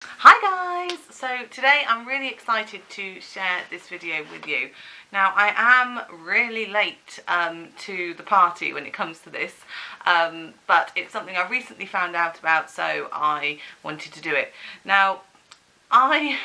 Hi guys! So today I'm really excited to share this video with you. Now I am really late to the party when it comes to this, but it's something I recently found out about, so I wanted to do it. Now I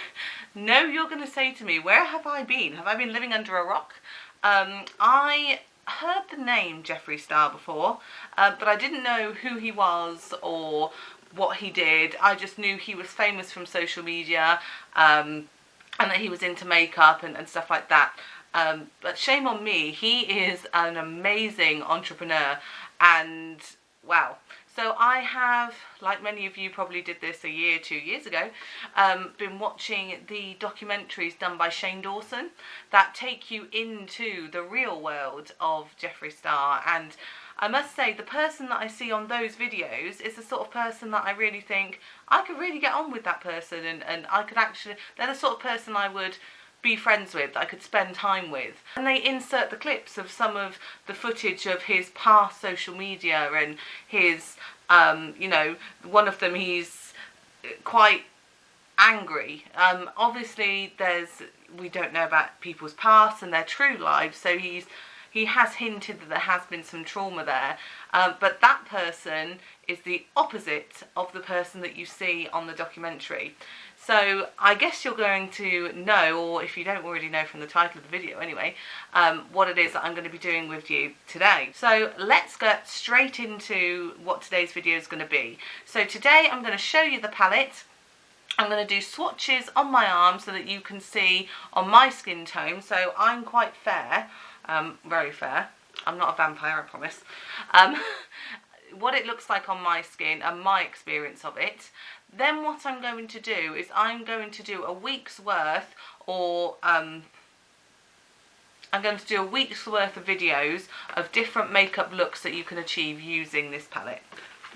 know you're going to say to me, where have I been? Have I been living under a rock? I heard the name Jeffree Star before, but I didn't know who he was or what he did. I just knew he was famous from social media, and that he was into makeup and stuff like that. But shame on me, he is an amazing entrepreneur, and wow. So I have, like many of you probably did this a year, 2 years ago, been watching the documentaries done by Shane Dawson that take you into the real world of Jeffree Star. And I must say, the person that I see on those videos is the sort of person that I really think I could really get on with that person, and I could actually, they're the sort of person I would be friends with, I could spend time with. And they insert the clips of some of the footage of his past social media and his, you know, one of them he's quite angry. Obviously we don't know about people's past and their true lives, so he has hinted that there has been some trauma there, but that person is the opposite of the person that you see on the documentary. So I guess you're going to know, or if you don't already know from the title of the video anyway, what it is that I'm going to be doing with you today. So let's get straight into what today's video is going to be. So today I'm going to show you the palette. I'm going to do swatches on my arm so that you can see on my skin tone. So I'm quite fair, very fair. I'm not a vampire, I promise. What it looks like on my skin and my experience of it. Then what I'm going to do is I'm going to do a week's worth, or I'm going to do a week's worth of videos of different makeup looks that you can achieve using this palette.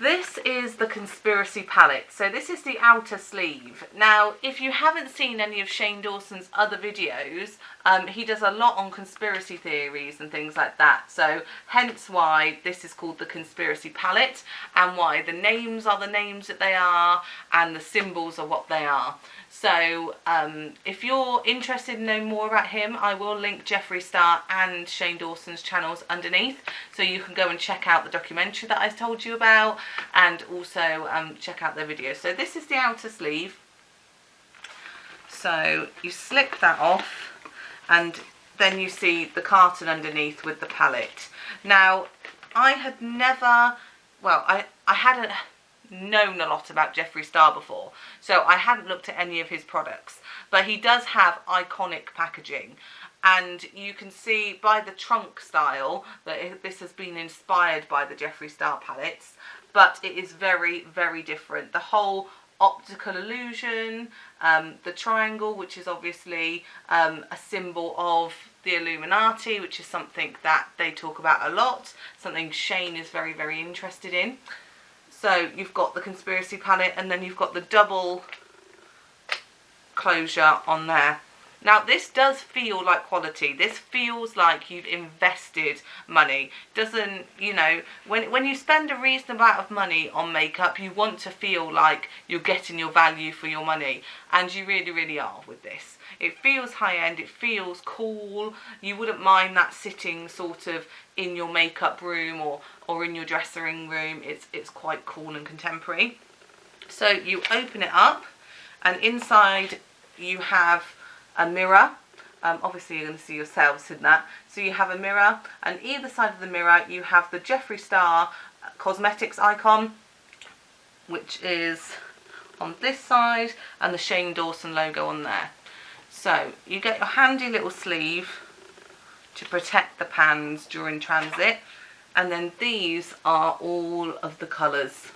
This is the Conspiracy palette. So this is the outer sleeve. Now, if you haven't seen any of Shane Dawson's other videos, he does a lot on conspiracy theories and things like that. So hence why this is called the Conspiracy palette, and why the names are the names that they are and the symbols are what they are. So if you're interested in knowing more about him, I will link Jeffree Star and Shane Dawson's channels underneath, so you can go and check out the documentary that I told you about, and also check out their videos. So this is the outer sleeve. So you slip that off, and then you see the carton underneath with the palette. Now, I had never, well, I hadn't known a lot about Jeffree Star before, so I hadn't looked at any of his products, but he does have iconic packaging, and you can see by the trunk style that this has been inspired by the Jeffree Star palettes, but it is very, very different. The whole optical illusion, the triangle, which is obviously a symbol of the Illuminati, which is something that they talk about a lot, something Shane is very, very interested in. So you've got the Conspiracy palette, and then you've got the double closure on there. Now this does feel like quality. This feels like you've invested money. Doesn't, you know, when you spend a reasonable amount of money on makeup, you want to feel like you're getting your value for your money, and you really, really are with this. It feels high-end, it feels cool. You wouldn't mind that sitting sort of in your makeup room or in your dressing room. It's quite cool and contemporary. So you open it up, and inside you have a mirror. Obviously you're going to see yourselves in that. So you have a mirror, and either side of the mirror you have the Jeffree Star cosmetics icon, which is on this side, and the Shane Dawson logo on there. So you get your handy little sleeve to protect the pans during transit, and then these are all of the colours.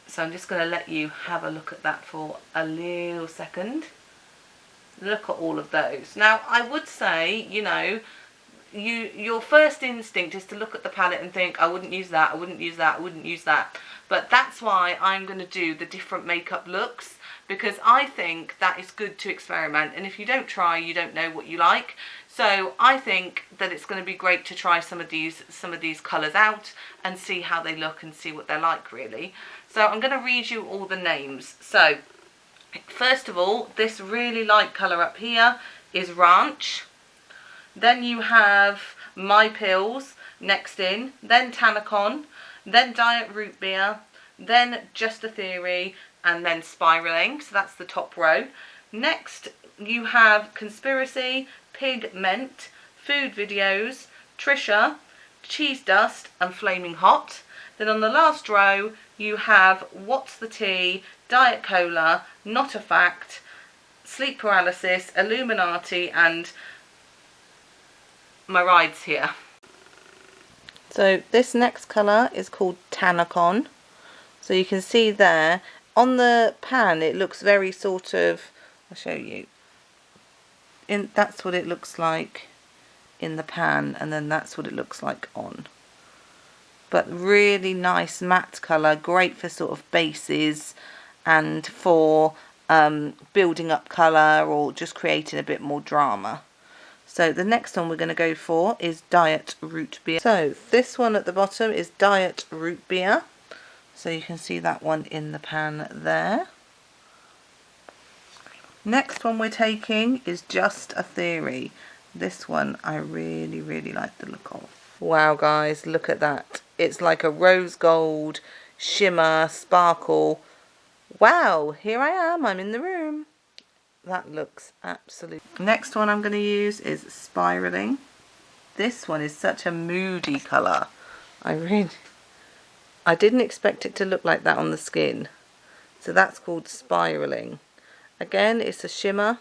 So I'm just going to let you have a look at that for a little second. Look at all of those. Now I would say, you know, your first instinct is to look at the palette and think, I wouldn't use that, I wouldn't use that, I wouldn't use that. But that's why I'm going to do the different makeup looks, because I think that is good to experiment, and if you don't try, you don't know what you like. So I think that it's going to be great to try some of these colours out and see how they look and see what they're like, really. So I'm going to read you all the names. So first of all, this really light colour up here is Ranch. Then you have My Pills next in, then Tanacon, then Diet Root Beer, then Just a Theory, and then Spiraling. So that's the top row. Next you have Conspiracy, Pigment, Food Videos, Trisha, Cheese Dust, and Flaming Hot. Then on the last row you have What's the Tea, Diet Cola, Not a Fact, Sleep Paralysis, Illuminati, and My Ride's Here. So this next colour is called Tanacon. So you can see there on the pan it looks very sort of, I'll show you, that's what it looks like in the pan, and then that's what it looks like on. But really nice matte colour, great for sort of bases and for building up colour or just creating a bit more drama. So the next one we're going to go for is Diet Root Beer. So this one at the bottom is Diet Root Beer. So you can see that one in the pan there. Next one we're taking is Just a Theory. This one I really, really like the look of. Wow guys, look at that. It's like a rose gold, shimmer, sparkle. Wow, here I am, I'm in the room. That looks absolute. Next one I'm going to use is Spiraling. This one is such a moody colour. I didn't expect it to look like that on the skin. So that's called Spiraling. Again, it's a shimmer,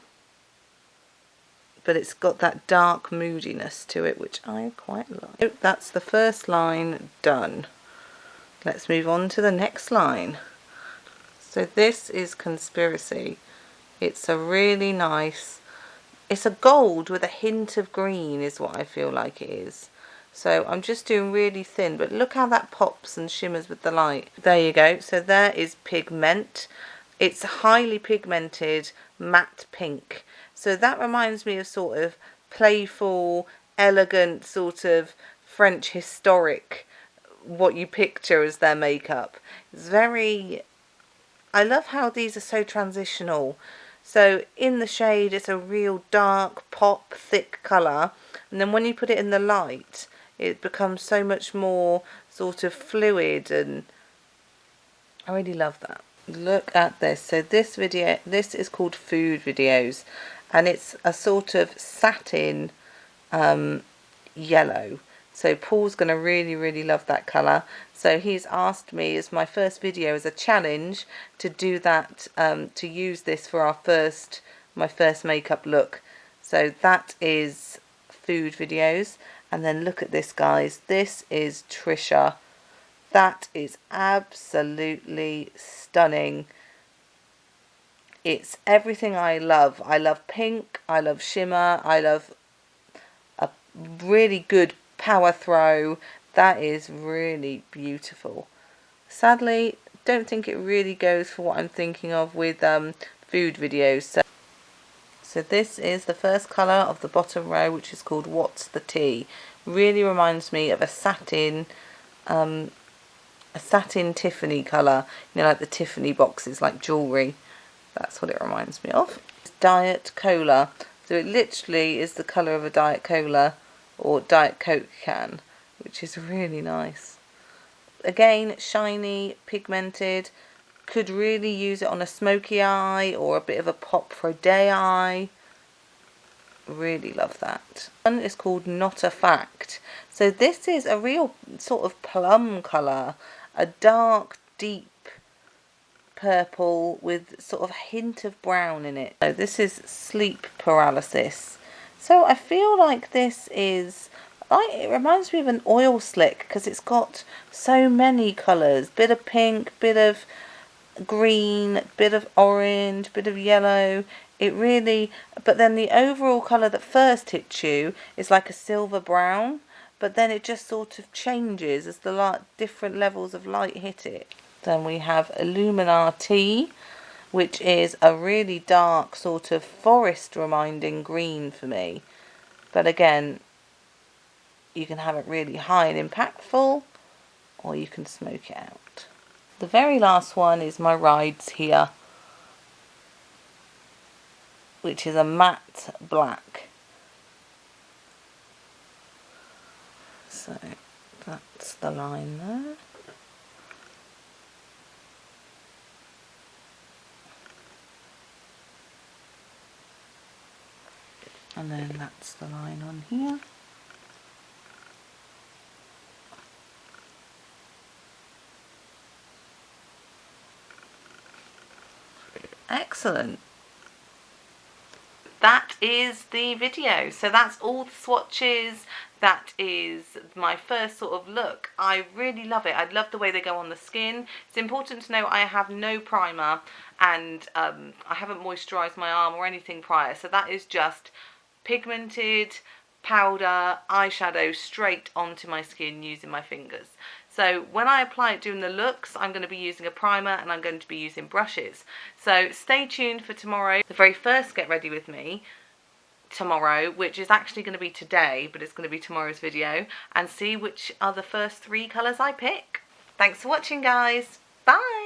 but it's got that dark moodiness to it, which I quite like. So that's the first line done. Let's move on to the next line. So this is Conspiracy. It's a really nice, it's a gold with a hint of green is what I feel like it is. So I'm just doing really thin, but look how that pops and shimmers with the light. There you go. So there is Pigment. It's highly pigmented matte pink. So that reminds me of sort of playful, elegant, sort of French historic, what you picture as their makeup. It's very, I love how these are so transitional. So in the shade it's a real dark, pop, thick colour. And then when you put it in the light, it becomes so much more sort of fluid, and I really love that. Look at this. So this video, this is called Food Videos, and it's a sort of satin yellow. So Paul's going to really, really love that colour. So he's asked me as my first video as a challenge to do that, to use this for my first makeup look. So that is Food Videos. And then look at this, guys. This is Trisha. That is absolutely stunning. It's everything I love. I love pink. I love shimmer. I love a really good power throw. That is really beautiful. Sadly, don't think it really goes for what I'm thinking of with Food Videos. So this is the first colour of the bottom row, which is called What's the Tea. Really reminds me of a satin Tiffany colour. You know, like the Tiffany boxes, like jewellery. That's what it reminds me of. It's Diet Cola. So it literally is the colour of a Diet Cola or Diet Coke can, which is really nice. Again, shiny, pigmented. Could really use it on a smoky eye or a bit of a pop for a day eye. Really love that. One is called Not a Fact. So this is a real sort of plum colour, a dark, deep purple with sort of a hint of brown in it. So this is Sleep Paralysis. So I feel like this is, it reminds me of an oil slick because it's got so many colours. Bit of pink, bit of green, bit of orange, bit of yellow. It really, but then the overall colour that first hits you is like a silver brown, but then it just sort of changes as the different levels of light hit it. Then we have Illuminati, which is a really dark sort of forest reminding green for me. But again, you can have it really high and impactful, or you can smoke it out. The very last one is my Rides here, which is a matte black. So that's the line there. And then that's the line on here. Excellent. That is the video. So that's all the swatches. That is my first sort of look. I really love it. I love the way they go on the skin. It's important to know I have no primer, and I haven't moisturised my arm or anything prior. So that is just pigmented powder eyeshadow straight onto my skin using my fingers. So when I apply it doing the looks, I'm going to be using a primer and I'm going to be using brushes. So stay tuned for tomorrow, the very first Get Ready With Me tomorrow, which is actually going to be today, but it's going to be tomorrow's video, and see which are the first 3 colours I pick. Thanks for watching, guys. Bye!